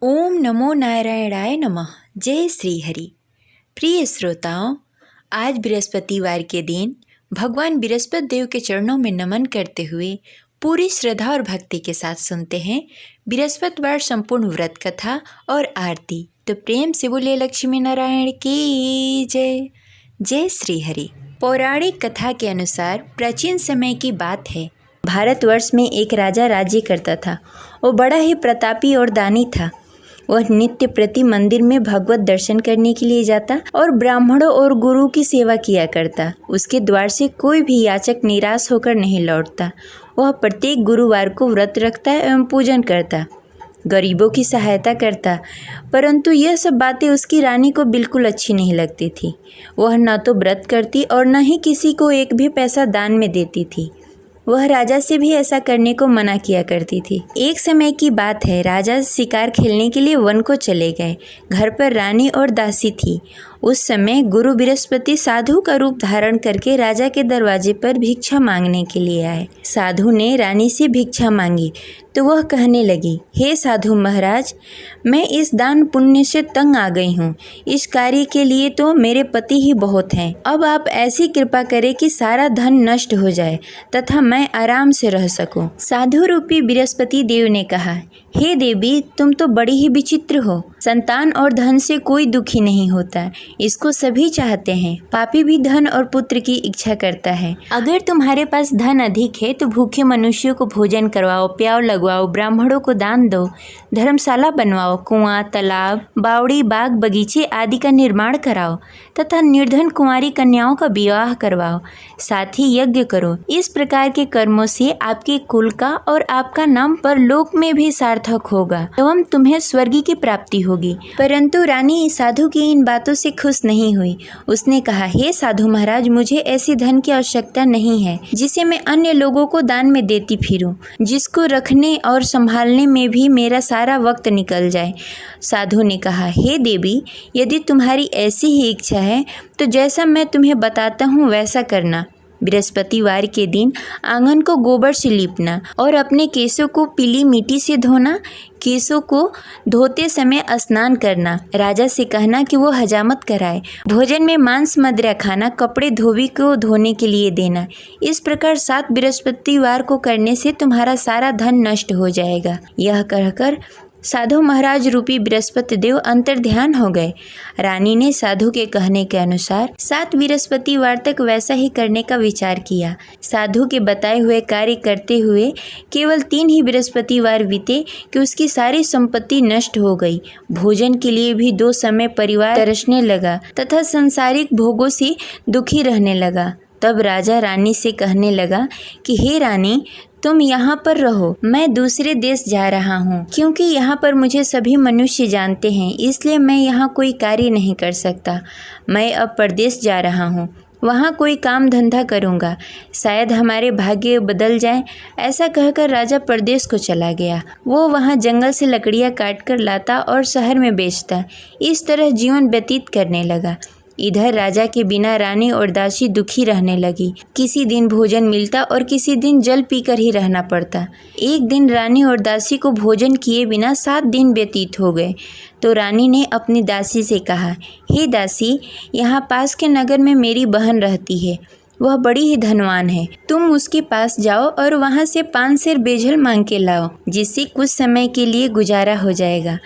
ओम नमो नारायणाय नमः। जय श्री हरि। प्रिय श्रोताओं, आज बृहस्पतिवार के दिन भगवान बृहस्पति देव के चरणों में नमन करते हुए पूरी श्रद्धा और भक्ति के साथ सुनते हैं बृहस्पतिवार संपूर्ण व्रत कथा और आरती। तो प्रेम से बोले लक्ष्मी नारायण की जय। जय श्री हरि। पौराणिक कथा के अनुसार प्राचीन समय की बात है। भारतवर्ष में एक राजा राज्य करता था। वो बड़ा ही प्रतापी और दानी था। वह नित्य प्रति मंदिर में भगवत दर्शन करने के लिए जाता और ब्राह्मणों और गुरु की सेवा किया करता। उसके द्वार से कोई भी याचक निराश होकर नहीं लौटता। वह प्रत्येक गुरुवार को व्रत रखता एवं पूजन करता, गरीबों की सहायता करता। परंतु यह सब बातें उसकी रानी को बिल्कुल अच्छी नहीं लगती थी। वह न तो व्रत करती और न ही किसी को एक भी पैसा दान में देती थी। वह राजा से भी ऐसा करने को मना किया करती थी। एक समय की बात है, राजा शिकार खेलने के लिए वन को चले गए। घर पर रानी और दासी थी। उस समय गुरु बृहस्पति साधु का रूप धारण करके राजा के दरवाजे पर भिक्षा मांगने के लिए आए। साधु ने रानी से भिक्षा मांगी तो वह कहने लगी, हे साधु महाराज, मैं इस दान पुण्य से तंग आ गई हूँ। इस कार्य के लिए तो मेरे पति ही बहुत हैं। अब आप ऐसी कृपा करें कि सारा धन नष्ट हो जाए तथा मैं आराम से रह सकूं। साधु रूपी बृहस्पति देव ने कहा, हे देवी, तुम तो बड़ी ही विचित्र हो। संतान और धन से कोई दुखी नहीं होता, इसको सभी चाहते हैं। पापी भी धन और पुत्र की इच्छा करता है। अगर तुम्हारे पास धन अधिक है तो भूखे मनुष्यों को भोजन करवाओ, प्याव लगवाओ, ब्राह्मणों को दान दो, धर्मशाला बनवाओ, कुआं, तालाब, बावड़ी, बाग, बगीचे आदि का निर्माण कराओ तथा निर्धन कुंवारी कन्याओं का विवाह करवाओ। साथ ही यज्ञ करो। इस प्रकार के कर्मों से आपके कुल का और आपका नाम परलोक में भी सार्थक होगा एवं तुम्हें स्वर्ग की प्राप्ति होगी। परंतु रानी साधु की इन बातों से खुश नहीं हुई। उसने कहा, हे साधु महाराज, मुझे ऐसी धन की आवश्यकता नहीं है जिसे मैं अन्य लोगों को दान में देती फिरूं, जिसको रखने और संभालने में भी मेरा सारा वक्त निकल जाए। साधु ने कहा, हे देवी, यदि तुम्हारी ऐसी ही इच्छा है तो जैसा मैं तुम्हें बताता हूँ वैसा करना। बृहस्पतिवार के दिन आंगन को गोबर से लीपना और अपने केसों को पीली मिट्टी से धोना। केसों को धोते समय स्नान करना। राजा से कहना कि वो हजामत कराए। भोजन में मांस मदिरा खाना। कपड़े धोबी को धोने के लिए देना। इस प्रकार 7 बृहस्पतिवार को करने से तुम्हारा सारा धन नष्ट हो जाएगा। यह कहकर साधु महाराज रूपी बृहस्पति देव अंतर्ध्यान हो गए। रानी ने साधु के कहने के अनुसार 7 बृहस्पतिवार तक वैसा ही करने का विचार किया। साधु के बताए हुए कार्य करते हुए केवल 3 ही बृहस्पतिवार बीते कि उसकी सारी संपत्ति नष्ट हो गई। भोजन के लिए भी 2 समय परिवार तरसने लगा तथा सांसारिक भोगों से दुखी रहने लगा। तब राजा रानी से कहने लगा कि हे रानी, तुम यहाँ पर रहो, मैं दूसरे देश जा रहा हूँ। क्योंकि यहाँ पर मुझे सभी मनुष्य जानते हैं, इसलिए मैं यहाँ कोई कार्य नहीं कर सकता। मैं अब परदेश जा रहा हूँ, वहाँ कोई काम धंधा करूँगा, शायद हमारे भाग्य बदल जाए। ऐसा कहकर राजा परदेश को चला गया। वो वहाँ जंगल से लकड़ियाँ काट कर लाता और शहर में बेचता। इस तरह जीवन व्यतीत करने लगा। इधर राजा के बिना रानी और दासी दुखी रहने लगी। किसी दिन भोजन मिलता और किसी दिन जल पीकर ही रहना पड़ता। एक दिन रानी और दासी को भोजन किए बिना 7 दिन व्यतीत हो गए। तो रानी ने अपनी दासी से कहा, हे दासी, यहाँ पास के नगर में मेरी बहन रहती है। वह बड़ी ही धनवान है। तुम उसके पास जाओ और वहाँ से 5 सेर बेझल मांग के लाओ, जिससे कुछ समय के लिए गुजारा हो जाएगा।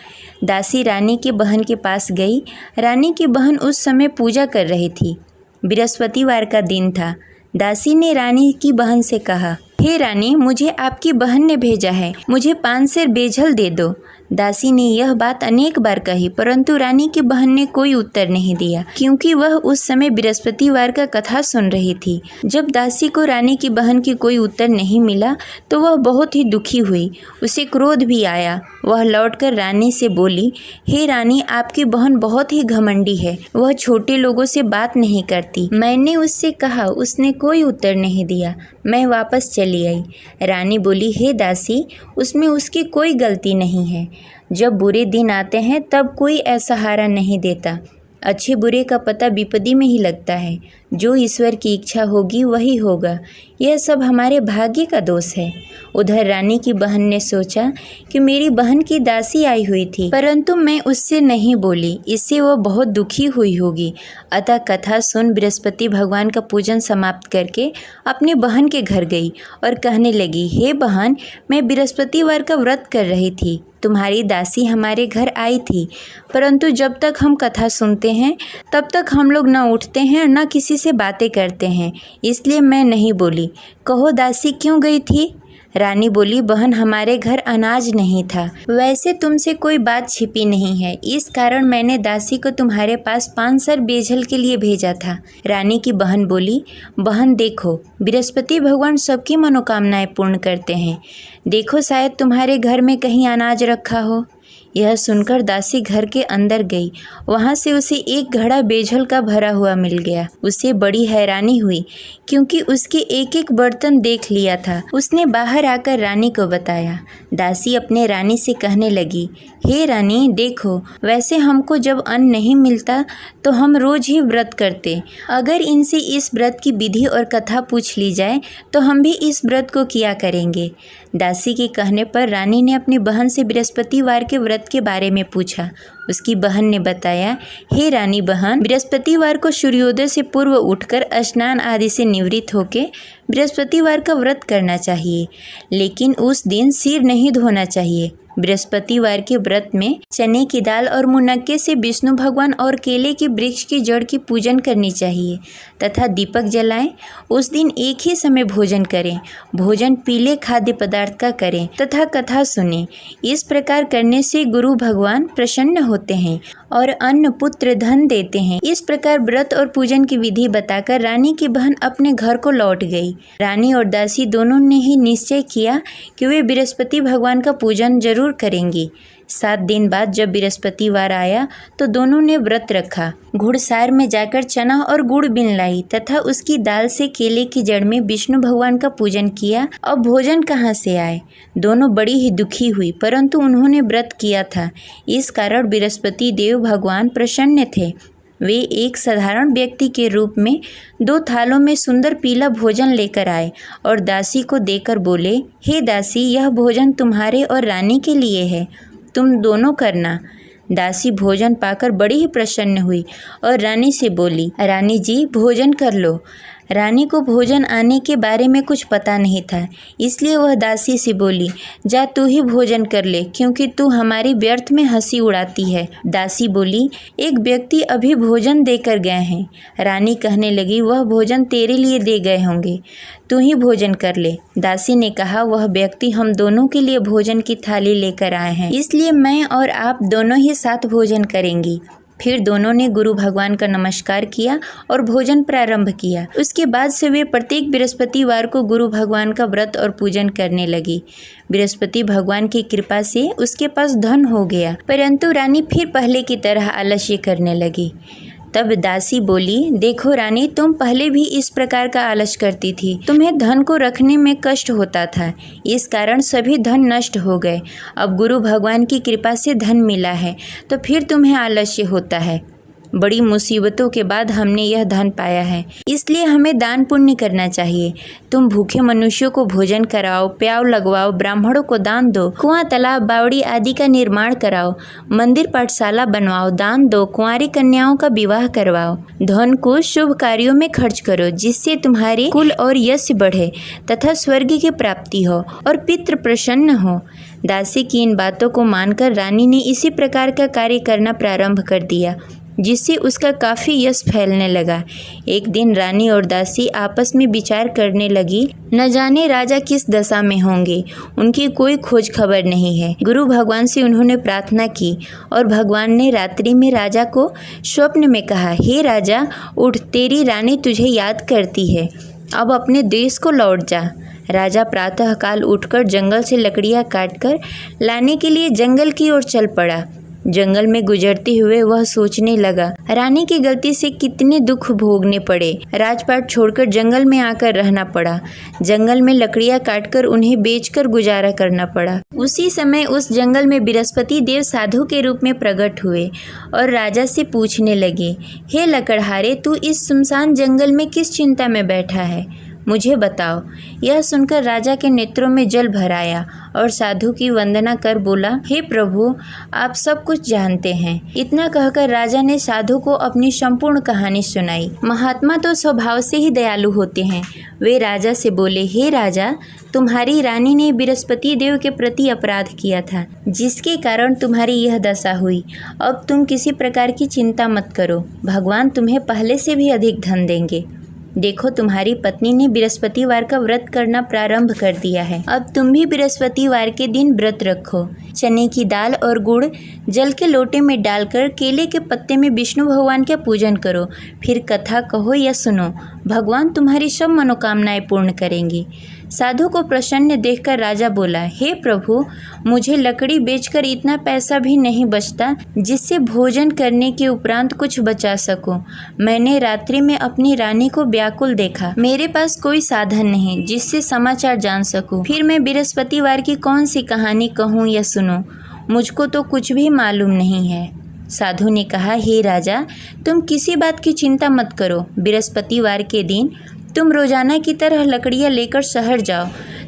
दासी रानी की बहन के पास गई। रानी की बहन उस समय पूजा कर रही थी। बृहस्पतिवार का दिन था। दासी ने रानी की बहन से कहा, हे रानी, मुझे आपकी बहन ने भेजा है, मुझे 5 सेर बेझल दे दो। दासी ने यह बात अनेक बार कही, परंतु रानी की बहन ने कोई उत्तर नहीं दिया, क्योंकि वह उस समय बृहस्पतिवार का कथा सुन रही थी। जब दासी को रानी की बहन की कोई उत्तर नहीं मिला तो वह बहुत ही दुखी हुई। उसे क्रोध भी आया। वह लौटकर रानी से बोली, हे रानी, आपकी बहन बहुत ही घमंडी है। वह छोटे लोगों से बात नहीं करती। मैंने उससे कहा, उसने कोई उत्तर नहीं दिया। मैं वापस चली आई। रानी बोली, हे दासी, उसमें उसकी कोई गलती नहीं है। जब बुरे दिन आते हैं तब कोई असहारा नहीं देता। अच्छे बुरे का पता विपत्ति में ही लगता है। जो ईश्वर की इच्छा होगी वही होगा, यह सब हमारे भाग्य का दोष है। उधर रानी की बहन ने सोचा कि मेरी बहन की दासी आई हुई थी, परंतु मैं उससे नहीं बोली, इससे वह बहुत दुखी हुई होगी। अतः कथा सुन बृहस्पति भगवान का पूजन समाप्त करके अपनी बहन के घर गई और कहने लगी, हे बहन, मैं बृहस्पतिवार का व्रत कर रही थी, तुम्हारी दासी हमारे घर आई थी, परंतु जब तक हम कथा सुनते हैं तब तक हम लोग न उठते हैं और न किसी से बातें करते हैं, इसलिए मैं नहीं बोली। कहो दासी क्यों गई थी? रानी बोली, बहन, हमारे घर अनाज नहीं था। वैसे तुमसे कोई बात छिपी नहीं है, इस कारण मैंने दासी को तुम्हारे पास 5 सर बेझल के लिए भेजा था। रानी की बहन बोली, बहन देखो, बृहस्पति भगवान सबकी मनोकामनाएं पूर्ण करते हैं, देखो शायद तुम्हारे घर में कहीं अनाज रखा हो। यह सुनकर दासी घर के अंदर गई, वहाँ से उसे एक घड़ा बेझल का भरा हुआ मिल गया। उसे बड़ी हैरानी हुई क्योंकि उसके एक एक बर्तन देख लिया था। उसने बाहर आकर रानी को बताया। दासी अपने रानी से कहने लगी, हे रानी देखो, वैसे हमको जब अन्न नहीं मिलता तो हम रोज ही व्रत करते, अगर इनसे इस व्रत की विधि और कथा पूछ ली जाए तो हम भी इस व्रत को किया करेंगे। दासी के कहने पर रानी ने अपनी बहन से बृहस्पतिवार के व्रत के बारे में पूछा। उसकी बहन ने बताया, हे रानी बहन, बृहस्पतिवार को सूर्योदय से पूर्व उठकर स्नान आदि से निवृत्त होकर बृहस्पतिवार का व्रत करना चाहिए, लेकिन उस दिन सिर नहीं धोना चाहिए। बृहस्पतिवार के व्रत में चने की दाल और मुनक्के से विष्णु भगवान और केले के वृक्ष की जड़ की पूजन करनी चाहिए तथा दीपक जलाएं। उस दिन एक ही समय भोजन करें, भोजन पीले खाद्य पदार्थ का करें तथा कथा सुनें। इस प्रकार करने से गुरु भगवान प्रसन्न होते हैं और अन्न पुत्र धन देते हैं। इस प्रकार व्रत और पूजन की विधि बताकर रानी की बहन अपने घर को लौट गई। रानी और दासी दोनों ने ही निश्चय किया कि वे बृहस्पति भगवान का पूजन जरूर करेंगी। 7 दिन बाद जब बृहस्पतिवार आया तो दोनों ने व्रत रखा। घुड़सार में जाकर चना और गुड़ बीन लाई तथा उसकी दाल से केले की जड़ में विष्णु भगवान का पूजन किया। अब भोजन कहाँ से आए? दोनों बड़ी ही दुखी हुई, परंतु उन्होंने व्रत किया था, इस कारण बृहस्पति देव भगवान प्रसन्न थे। वे एक साधारण व्यक्ति के रूप में 2 थालों में सुंदर पीला भोजन लेकर आए और दासी को देकर बोले, हे दासी, यह भोजन तुम्हारे और रानी के लिए है, तुम दोनों करना। दासी भोजन पाकर बड़ी ही प्रसन्न हुई और रानी से बोली, रानी जी भोजन कर लो। रानी को भोजन आने के बारे में कुछ पता नहीं था, इसलिए वह दासी से बोली, जा तू ही भोजन कर ले, क्योंकि तू हमारी व्यर्थ में हंसी उड़ाती है। दासी बोली, एक व्यक्ति अभी भोजन देकर गए हैं। रानी कहने लगी, वह भोजन तेरे लिए दे गए होंगे, तू ही भोजन कर ले। दासी ने कहा, वह व्यक्ति हम दोनों के लिए भोजन की थाली लेकर आए हैं, इसलिए मैं और आप दोनों ही साथ भोजन करेंगी। फिर दोनों ने गुरु भगवान का नमस्कार किया और भोजन प्रारंभ किया। उसके बाद से वे प्रत्येक बृहस्पतिवार को गुरु भगवान का व्रत और पूजन करने लगी। बृहस्पति भगवान की कृपा से उसके पास धन हो गया, परंतु रानी फिर पहले की तरह आलस्य करने लगी। तब दासी बोली, देखो रानी, तुम पहले भी इस प्रकार का आलस करती थी, तुम्हें धन को रखने में कष्ट होता था, इस कारण सभी धन नष्ट हो गए। अब गुरु भगवान की कृपा से धन मिला है तो फिर तुम्हें आलस्य होता है। बड़ी मुसीबतों के बाद हमने यह धन पाया है, इसलिए हमें दान पुण्य करना चाहिए। तुम भूखे मनुष्यों को भोजन कराओ, प्याव लगवाओ, ब्राह्मणों को दान दो, कुआं, तालाब, बावड़ी आदि का निर्माण कराओ, मंदिर पाठशाला बनवाओ, दान दो, कुंवारी कन्याओं का विवाह करवाओ। धन को शुभ कार्यों में खर्च करो, जिससे तुम्हारे कुल और यश बढ़े तथा स्वर्ग की प्राप्ति हो और पितृ प्रसन्न हो। दासी की इन बातों को मानकर रानी ने इसी प्रकार का कार्य करना प्रारंभ कर दिया, जिससे उसका काफ़ी यश फैलने लगा। एक दिन रानी और दासी आपस में विचार करने लगी, न जाने राजा किस दशा में होंगे, उनकी कोई खोज खबर नहीं है। गुरु भगवान से उन्होंने प्रार्थना की और भगवान ने रात्रि में राजा को स्वप्न में कहा, हे राजा, उठ, तेरी रानी तुझे याद करती है, अब अपने देश को लौट जा। राजा प्रातःकाल उठकर जंगल से लकड़ियाँ काटकर लाने के लिए जंगल की ओर चल पड़ा। जंगल में गुजरते हुए वह सोचने लगा, रानी की गलती से कितने दुख भोगने पड़े। राजपाट छोड़कर जंगल में आकर रहना पड़ा। जंगल में लकड़ियां काटकर उन्हें बेचकर गुजारा करना पड़ा। उसी समय उस जंगल में बृहस्पति देव साधु के रूप में प्रकट हुए और राजा से पूछने लगे, हे लकड़हारे, तू इस सुनसान जंगल में किस चिंता में बैठा है, मुझे बताओ। यह सुनकर राजा के नेत्रों में जल भर आया और साधु की वंदना कर बोला, हे प्रभु, आप सब कुछ जानते हैं। इतना कहकर राजा ने साधु को अपनी संपूर्ण कहानी सुनाई। महात्मा तो स्वभाव से ही दयालु होते हैं। वे राजा से बोले, हे राजा, तुम्हारी रानी ने बृहस्पति देव के प्रति अपराध किया था, जिसके कारण तुम्हारी यह दशा हुई। अब तुम किसी प्रकार की चिंता मत करो, भगवान तुम्हें पहले से भी अधिक धन देंगे। देखो, तुम्हारी पत्नी ने बृहस्पतिवार का व्रत करना प्रारंभ कर दिया है। अब तुम भी बृहस्पतिवार के दिन व्रत रखो। चने की दाल और गुड़ जल के लोटे में डालकर केले के पत्ते में विष्णु भगवान का पूजन करो। फिर कथा कहो या सुनो, भगवान तुम्हारी सब मनोकामनाएं पूर्ण करेंगे। साधु को प्रसन्न देखकर राजा बोला, हे प्रभु, मुझे लकड़ी बेचकर इतना पैसा भी नहीं बचता जिससे भोजन करने के उपरांत कुछ बचा सकूं। मैंने रात्रि में अपनी रानी को व्याकुल देखा। मेरे पास कोई साधन नहीं जिससे समाचार जान सकूं। फिर मैं बृहस्पतिवार की कौन सी कहानी कहूँ या सुनूं? मुझको तो कुछ भी मालूम नहीं है। साधु ने कहा, हे राजा, तुम किसी बात की चिंता मत करो। बृहस्पतिवार के दिन तुम रोजाना की तरह लकड़ियाँ लेकर शहर जाओ।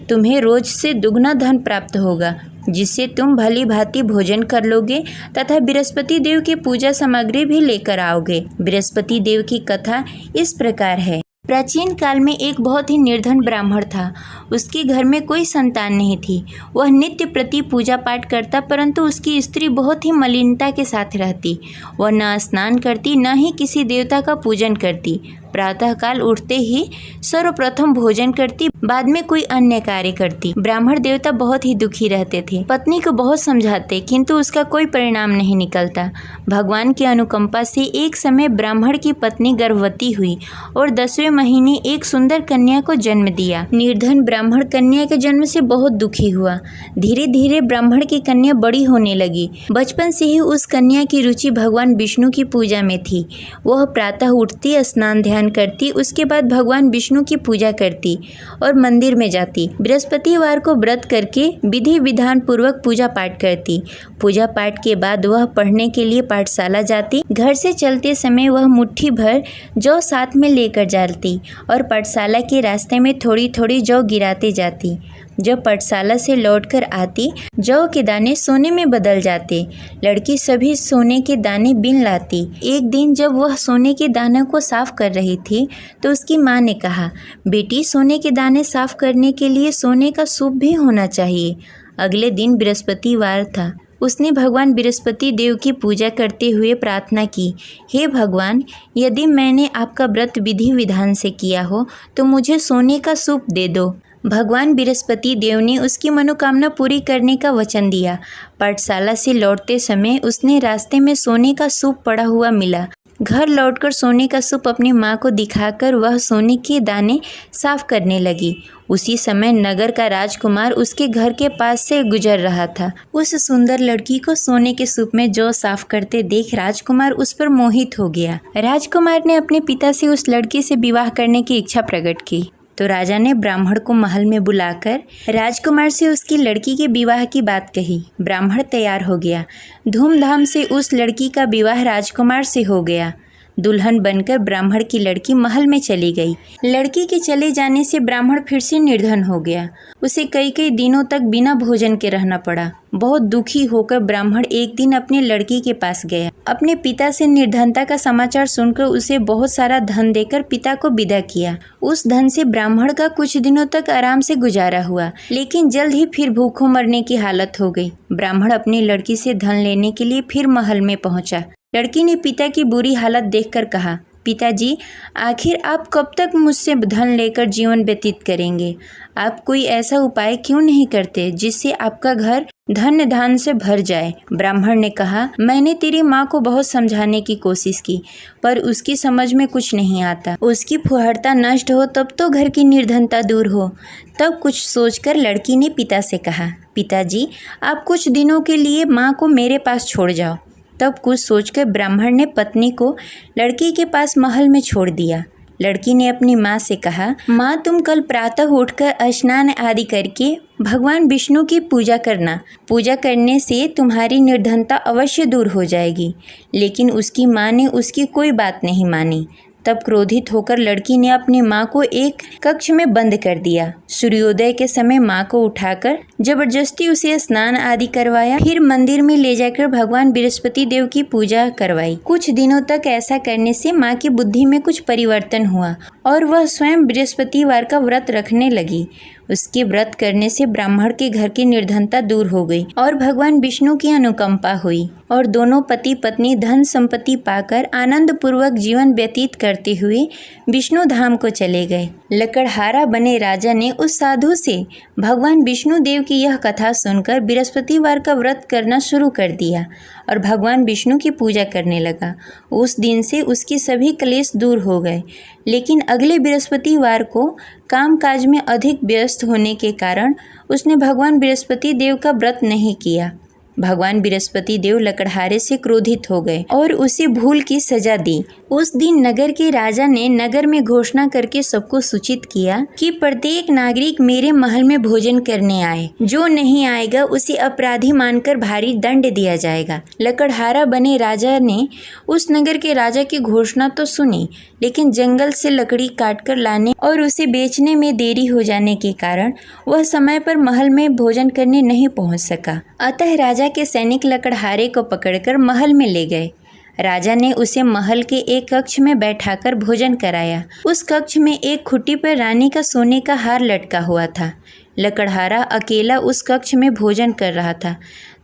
तुम्हें रोज से दुगना धन प्राप्त होगा, जिससे तुम भली भांति भोजन कर लोगे तथा बृहस्पति देव की पूजा सामग्री भी लेकर आओगे। बृहस्पति देव की कथा इस प्रकार है। प्राचीन काल में एक बहुत ही निर्धन ब्राह्मण था। उसके घर में कोई संतान नहीं थी। वह नित्य प्रति पूजा पाठ करता, परंतु उसकी स्त्री बहुत ही मलिनता के साथ रहती। वह न स्नान करती, न ही किसी देवता का पूजन करती। प्रातःकाल उठते ही सर्वप्रथम भोजन करती, बाद में कोई अन्य कार्य करती। ब्राह्मण देवता बहुत ही दुखी रहते थे। पत्नी को बहुत समझाते, किंतु उसका कोई परिणाम नहीं निकलता। भगवान की अनुकंपा से एक समय ब्राह्मण की पत्नी गर्भवती हुई और 10वें महीने एक सुंदर कन्या को जन्म दिया। निर्धन ब्राह्मण कन्या के जन्म से बहुत दुखी हुआ। धीरे धीरे ब्राह्मण की कन्या बड़ी होने लगी। बचपन से ही उस कन्या की रुचि भगवान विष्णु की पूजा में थी। वह प्रातः उठती, स्नान ध्यान करती, उसके बाद भगवान विष्णु की पूजा करती और मंदिर में जाती। बृहस्पतिवार को व्रत करके विधि विधान पूर्वक पूजा पाठ करती। पूजा पाठ के बाद वह पढ़ने के लिए पाठशाला जाती। घर से चलते समय वह मुट्ठी भर जौ साथ में लेकर जाती और पाठशाला के रास्ते में थोड़ी थोड़ी जौ गिराते जाती। जब पाठशाला से लौटकर आती, जौ के दाने सोने में बदल जाते। लड़की सभी सोने के दाने बीन लाती। एक दिन जब वह सोने के दानों को साफ कर रही थी, तो उसकी माँ ने कहा, बेटी, सोने के दाने साफ करने के लिए सोने का सूप भी होना चाहिए। अगले दिन बृहस्पतिवार था। उसने भगवान बृहस्पति देव की पूजा करते हुए प्रार्थना की, हे भगवान, यदि मैंने आपका व्रत विधि विधान से किया हो तो मुझे सोने का सूप दे दो। भगवान बृहस्पति देव ने उसकी मनोकामना पूरी करने का वचन दिया। पाठशाला से लौटते समय उसने रास्ते में सोने का सूप पड़ा हुआ मिला। घर लौटकर सोने का सूप अपनी माँ को दिखाकर वह सोने के दाने साफ करने लगी। उसी समय नगर का राजकुमार उसके घर के पास से गुजर रहा था। उस सुंदर लड़की को सोने के सूप में जौ साफ करते देख राजकुमार उस पर मोहित हो गया। राजकुमार ने अपने पिता से उस लड़की से विवाह करने की इच्छा प्रकट की। तो राजा ने ब्राह्मण को महल में बुलाकर राजकुमार से उसकी लड़की के विवाह की बात कही। ब्राह्मण तैयार हो गया। धूमधाम से उस लड़की का विवाह राजकुमार से हो गया। दुल्हन बनकर ब्राह्मण की लड़की महल में चली गई। लड़की के चले जाने से ब्राह्मण फिर से निर्धन हो गया। उसे कई कई दिनों तक बिना भोजन के रहना पड़ा। बहुत दुखी होकर ब्राह्मण एक दिन अपनी लड़की के पास गया। अपने पिता से निर्धनता का समाचार सुनकर उसे बहुत सारा धन देकर पिता को विदा किया। उस धन से ब्राह्मण का कुछ दिनों तक आराम से गुजारा हुआ, लेकिन जल्द ही फिर भूखों मरने की हालत हो गई। ब्राह्मण अपनी लड़की से धन लेने के लिए फिर महल में पहुंचा। लड़की ने पिता की बुरी हालत देखकर कहा, पिताजी, आखिर आप कब तक मुझसे धन लेकर जीवन व्यतीत करेंगे? आप कोई ऐसा उपाय क्यों नहीं करते जिससे आपका घर धन्य धान से भर जाए? ब्राह्मण ने कहा, मैंने तेरी माँ को बहुत समझाने की कोशिश की, पर उसकी समझ में कुछ नहीं आता। उसकी फुहरता नष्ट हो तब तो घर की निर्धनता दूर हो। तब कुछ सोचकर लड़की ने पिता से कहा, पिताजी, आप कुछ दिनों के लिए माँ को मेरे पास छोड़ जाओ। तब कुछ सोचकर ब्राह्मण ने पत्नी को लड़की के पास महल में छोड़ दिया। लड़की ने अपनी माँ से कहा, माँ, तुम कल प्रातः उठकर स्नान आदि करके भगवान विष्णु की पूजा करना। पूजा करने से तुम्हारी निर्धनता अवश्य दूर हो जाएगी। लेकिन उसकी माँ ने उसकी कोई बात नहीं मानी। तब क्रोधित होकर लड़की ने अपनी माँ को एक कक्ष में बंद कर दिया। सूर्योदय के समय माँ को उठाकर जबरदस्ती उसे स्नान आदि करवाया। फिर मंदिर में ले जाकर भगवान बृहस्पति देव की पूजा करवाई। कुछ दिनों तक ऐसा करने से माँ की बुद्धि में कुछ परिवर्तन हुआ और वह स्वयं बृहस्पतिवार का व्रत रखने लगी। उसके व्रत करने से ब्राह्मण के घर की निर्धनता दूर हो गई और भगवान विष्णु की अनुकंपा हुई और दोनों पति पत्नी धन संपत्ति पाकर आनंद पूर्वक जीवन व्यतीत करते हुए विष्णु धाम को चले गए। लकड़हारा बने राजा ने उस साधु से भगवान विष्णु देव की यह कथा सुनकर बृहस्पतिवार का व्रत करना शुरू कर दिया और भगवान विष्णु की पूजा करने लगा। उस दिन से उसकी सभी क्लेश दूर हो गए। लेकिन अगले बृहस्पतिवार को कामकाज में अधिक व्यस्त होने के कारण उसने भगवान बृहस्पति देव का व्रत नहीं किया। भगवान बृहस्पति देव लकड़हारे से क्रोधित हो गए और उसे भूल की सजा दी। उस दिन नगर के राजा ने नगर में घोषणा करके सबको सूचित किया कि प्रत्येक नागरिक मेरे महल में भोजन करने आए। जो नहीं आएगा उसे अपराधी मानकर भारी दंड दिया जाएगा। लकड़हारा बने राजा ने उस नगर के राजा की घोषणा तो सुनी, लेकिन जंगल से लकड़ी काटकर लाने और उसे बेचने में देरी हो जाने के कारण वह समय पर महल में भोजन करने नहीं पहुंच सका। अतः राजा के सैनिक लकड़हारे को पकड़कर महल में ले गए। राजा ने उसे महल के एक कक्ष में बैठाकर भोजन कराया। उस कक्ष में एक खुट्टी पर रानी का सोने का हार लटका हुआ था। लकड़हारा अकेला उस कक्ष में भोजन कर रहा था।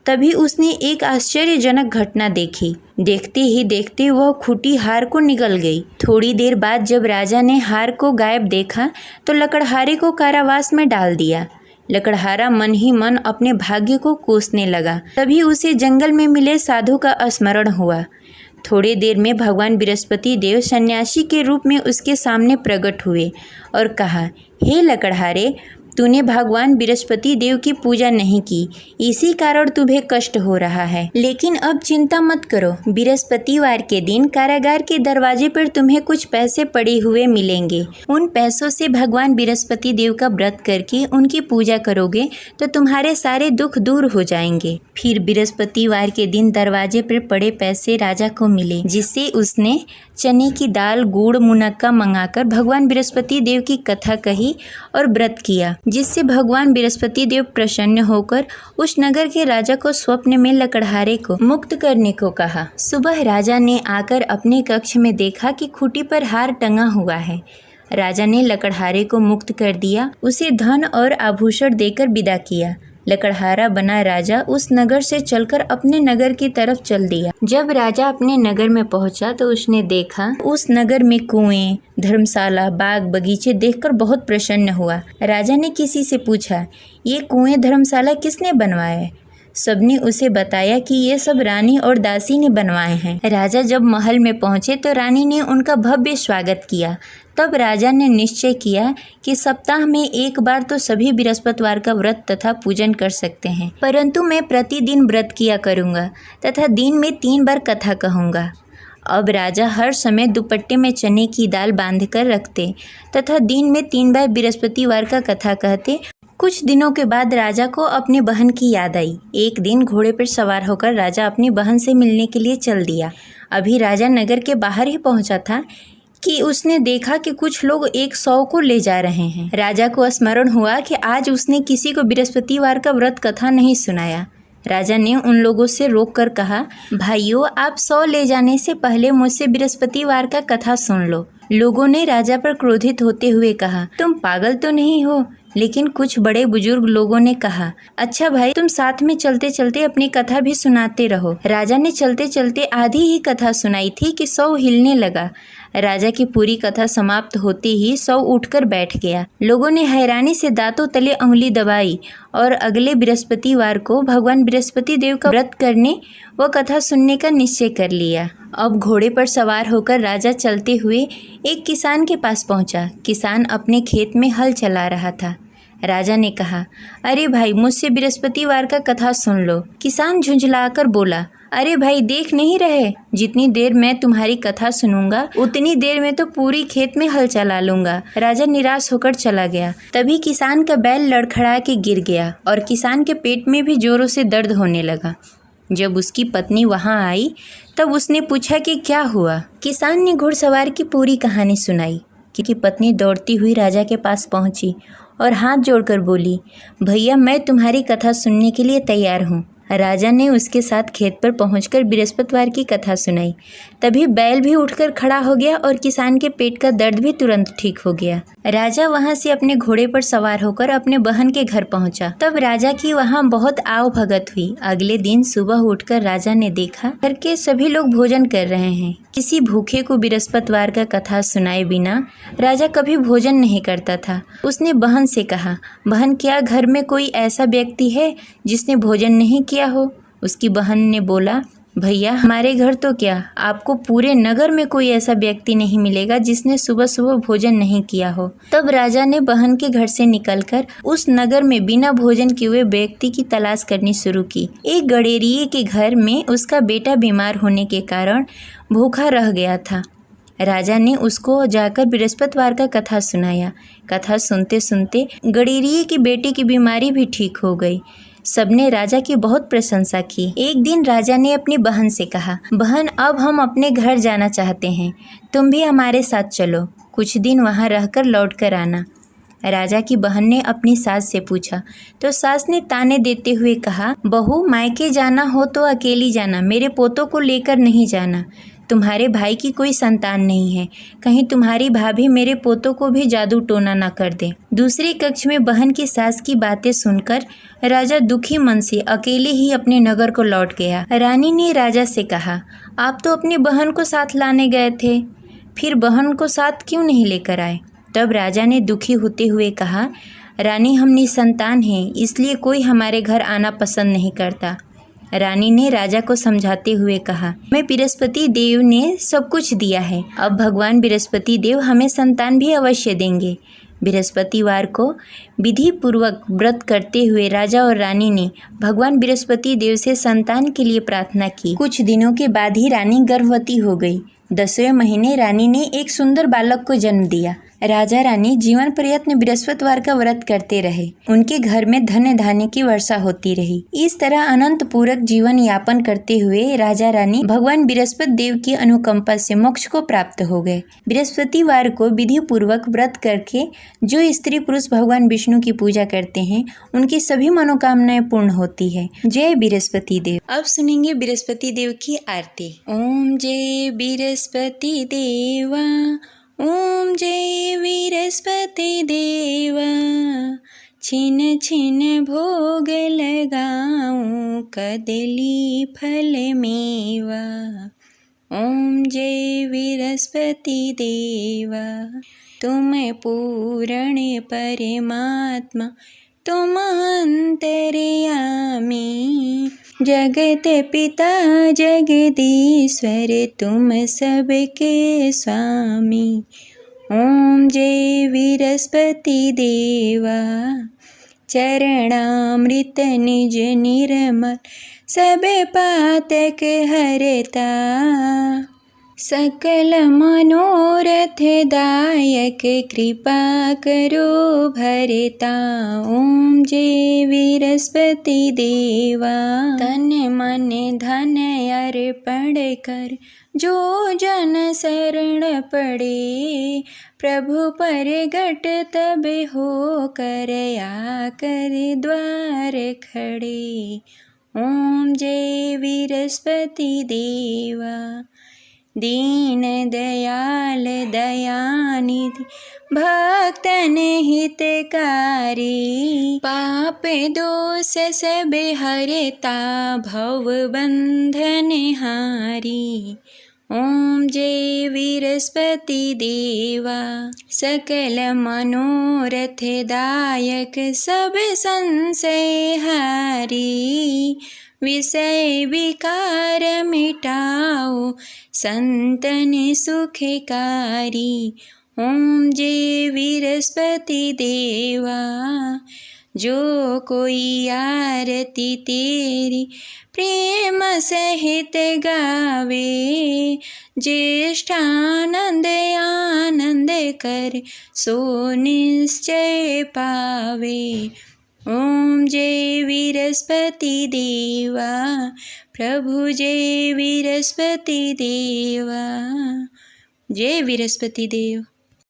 तभी उसने एक आश्चर्यजनक घटना देखी। देखते ही देखते वह खुटी हार को निगल गई। थोड़ी देर बाद जब राजा ने हार को गायब देखा तो लकड़हारे को कारावास में डाल दिया। लकड़हारा मन ही मन अपने भाग्य को कोसने लगा। तभी उसे जंगल में मिले साधु का स्मरण हुआ। थोड़ी देर में भगवान बृहस्पति देव सन्यासी के रूप में उसके सामने प्रकट हुए और कहा, हे लकड़हारे, तूने भगवान बृहस्पति देव की पूजा नहीं की, इसी कारण तुम्हें कष्ट हो रहा है। लेकिन अब चिंता मत करो, बृहस्पतिवार के दिन कारागार के दरवाजे पर तुम्हें कुछ पैसे पड़े हुए मिलेंगे। उन पैसों से भगवान बृहस्पति देव का व्रत करके उनकी पूजा करोगे तो तुम्हारे सारे दुख दूर हो जाएंगे। फिर बृहस्पतिवार के दिन दरवाजे पर पड़े पैसे राजा को मिले, जिससे उसने चने की दाल, गुड़, मुनक्का मंगाकर भगवान बृहस्पति देव की कथा कही और व्रत किया, जिससे भगवान बृहस्पति देव प्रसन्न होकर उस नगर के राजा को स्वप्न में लकड़हारे को मुक्त करने को कहा। सुबह राजा ने आकर अपने कक्ष में देखा कि खूंटी पर हार टंगा हुआ है। राजा ने लकड़हारे को मुक्त कर दिया, उसे धन और आभूषण देकर विदा किया। लकड़हारा बना राजा उस नगर से चलकर अपने नगर की तरफ चल दिया। जब राजा अपने नगर में पहुंचा तो उसने देखा उस नगर में कुएं, धर्मशाला, बाग बगीचे देखकर बहुत प्रसन्न हुआ। राजा ने किसी से पूछा, ये कुएं, धर्मशाला किसने बनवाए? सबने उसे बताया कि ये सब रानी और दासी ने बनवाए हैं। राजा जब महल में पहुंचे तो रानी ने उनका भव्य स्वागत किया। तब राजा ने निश्चय किया कि सप्ताह में एक बार तो सभी बृहस्पतिवार का व्रत तथा पूजन कर सकते हैं, परंतु मैं प्रतिदिन व्रत किया करूँगा तथा दिन में 3 बार कथा कहूँगा। अब राजा हर समय दुपट्टे में चने की दाल बांधकर रखते तथा दिन में 3 बार बृहस्पतिवार का कथा कहते। कुछ दिनों के बाद राजा को अपनी बहन की याद आई। एक दिन घोड़े पर सवार होकर राजा अपनी बहन से मिलने के लिए चल दिया। अभी राजा नगर के बाहर ही पहुंचा था कि उसने देखा कि कुछ लोग एक 100 को ले जा रहे हैं। राजा को स्मरण हुआ कि आज उसने किसी को बृहस्पतिवार का व्रत कथा नहीं सुनाया। राजा ने उन लोगों से रोककर कहा, भाइयों, आप 100 ले जाने से पहले मुझसे बृहस्पतिवार का कथा सुन लो। लोगों ने राजा पर क्रोधित होते हुए कहा, तुम पागल तो नहीं हो? लेकिन कुछ बड़े बुजुर्ग लोगों ने कहा, अच्छा भाई, तुम साथ में चलते चलते अपनी कथा भी सुनाते रहो। राजा ने चलते चलते आधी ही कथा सुनाई थी कि 100 हिलने लगा। राजा की पूरी कथा समाप्त होते ही सौ उठकर बैठ गया। लोगों ने हैरानी से दांतों तले उंगली दबाई और अगले बृहस्पतिवार को भगवान बृहस्पति देव का व्रत करने व कथा सुनने का निश्चय कर लिया। अब घोड़े पर सवार होकर राजा चलते हुए एक किसान के पास पहुंचा। किसान अपने खेत में हल चला रहा था। राजा ने कहा, अरे भाई, मुझसे बृहस्पतिवार का कथा सुन लो। किसान झुंझलाकर बोला, अरे भाई, देख नहीं रहे, जितनी देर मैं तुम्हारी कथा सुनूंगा उतनी देर में तो पूरी खेत में हल चला लूंगा। राजा निराश होकर चला गया। तभी किसान का बैल लड़खड़ा के गिर गया और किसान के पेट में भी जोरों से दर्द होने लगा। जब उसकी पत्नी वहां आई तब उसने पूछा कि क्या हुआ। किसान ने घुड़सवार की पूरी कहानी सुनाई कि पत्नी दौड़ती हुई राजा के पास पहुंची और हाथ जोड़कर बोली, भैया, मैं तुम्हारी कथा सुनने के लिए तैयार हूँ। राजा ने उसके साथ खेत पर पहुंचकर बृहस्पतिवार की कथा सुनाई। तभी बैल भी उठकर खड़ा हो गया और किसान के पेट का दर्द भी तुरंत ठीक हो गया। राजा वहां से अपने घोड़े पर सवार होकर अपने बहन के घर पहुंचा। तब राजा की वहां बहुत आव भगत हुई। अगले दिन सुबह उठकर राजा ने देखा घर के सभी लोग भोजन कर रहे हैं। किसी भूखे को बृहस्पतिवार का कथा सुनाए बिना राजा कभी भोजन नहीं करता था। उसने बहन से कहा, बहन, क्या घर में कोई ऐसा व्यक्ति है जिसने भोजन नहीं किया हो? उसकी बहन ने बोला, भैया, हमारे घर तो क्या, आपको पूरे नगर में कोई ऐसा व्यक्ति नहीं मिलेगा जिसने सुबह सुबह भोजन नहीं किया हो। तब राजा ने बहन के घर से निकलकर उस नगर में बिना भोजन किए हुए व्यक्ति की तलाश करनी शुरू की। एक गडेरिये के घर में उसका बेटा बीमार होने के कारण भूखा रह गया था। राजा ने उसको जाकर बृहस्पतिवार का कथा सुनाया। कथा सुनते सुनते गडेरिये की बेटी की बीमारी भी ठीक हो गई। सबने राजा की बहुत प्रशंसा की। एक दिन राजा ने अपनी बहन से कहा, बहन, अब हम अपने घर जाना चाहते हैं, तुम भी हमारे साथ चलो, कुछ दिन वहाँ रहकर लौट कर आना। राजा की बहन ने अपनी सास से पूछा तो सास ने ताने देते हुए कहा, बहू, मायके जाना हो तो अकेली जाना, मेरे पोतों को लेकर नहीं जाना। तुम्हारे भाई की कोई संतान नहीं है, कहीं तुम्हारी भाभी मेरे पोतों को भी जादू टोना न कर दे। दूसरे कक्ष में बहन की सास की बातें सुनकर राजा दुखी मन से अकेले ही अपने नगर को लौट गया। रानी ने राजा से कहा, आप तो अपनी बहन को साथ लाने गए थे, फिर बहन को साथ क्यों नहीं लेकर आए? तब राजा ने दुखी होते हुए कहा, रानी, हम निसंतान हैं, इसलिए कोई हमारे घर आना पसंद नहीं करता। रानी ने राजा को समझाते हुए कहा, मैं बृहस्पति देव ने सब कुछ दिया है, अब भगवान बृहस्पति देव हमें संतान भी अवश्य देंगे। बृहस्पतिवार को विधि पूर्वक व्रत करते हुए राजा और रानी ने भगवान बृहस्पति देव से संतान के लिए प्रार्थना की। कुछ दिनों के बाद ही रानी गर्भवती हो गई। 10वें महीने रानी ने एक सुंदर बालक को जन्म दिया। राजा रानी जीवन प्रयत्न बृहस्पतिवार का व्रत करते रहे। उनके घर में धन धान्य की वर्षा होती रही। इस तरह अनंत पूरक जीवन यापन करते हुए राजा रानी भगवान बृहस्पति देव की अनुकंपा से मोक्ष को प्राप्त हो गए। बृहस्पतिवार को विधि पूर्वक व्रत करके जो स्त्री पुरुष भगवान विष्णु की पूजा करते हैं उनकी सभी मनोकामनाएं पूर्ण होती है। जय बृहस्पति देव। अब सुनेंगे बृहस्पति देव की आरती। ओम जय बृहस्पति देवा, ओम जय बृहस्पति देवा, छिन छिन भोग लगाऊं कदली फल मेवा। ओम जय बृहस्पति देवा, तुम पूर्ण परमात्मा, तुम अंतर्यामी, जगत पिता जगदीश्वर, तुम सबके स्वामी। ओम जय बृहस्पति देवा, चरणामृत निज निर्मल, सब पातक हरता, सकल मनोरथ दायक, कृपा करो भरता। ओम जय बृहस्पति देवा, तन मन धन अर्पण कर, जो जन शरण पड़े, प्रभु प्रगट तब हो कर, आकर द्वार खड़े। ओम जय बृहस्पति देवा, दीन दयाल दयानिधि, भक्तन हितकारी, पाप दोष सब हरता, भव बंधन हारी। ओम जय विरस्पति देवा। सकल मनोरथ दायक सब संशय हारी, विषय विकार मिटाओ संतन सुखकारी। ओम जय विरस्पति देवा। जो कोई आरती तेरी प्रेम सहित गावे, ज्येष्ठानंद आनंद कर सो निश्चय पावे। ओम जय विरस्पति देवा। प्रभु जय विरस्पति देवा। जय विरस्पति देव।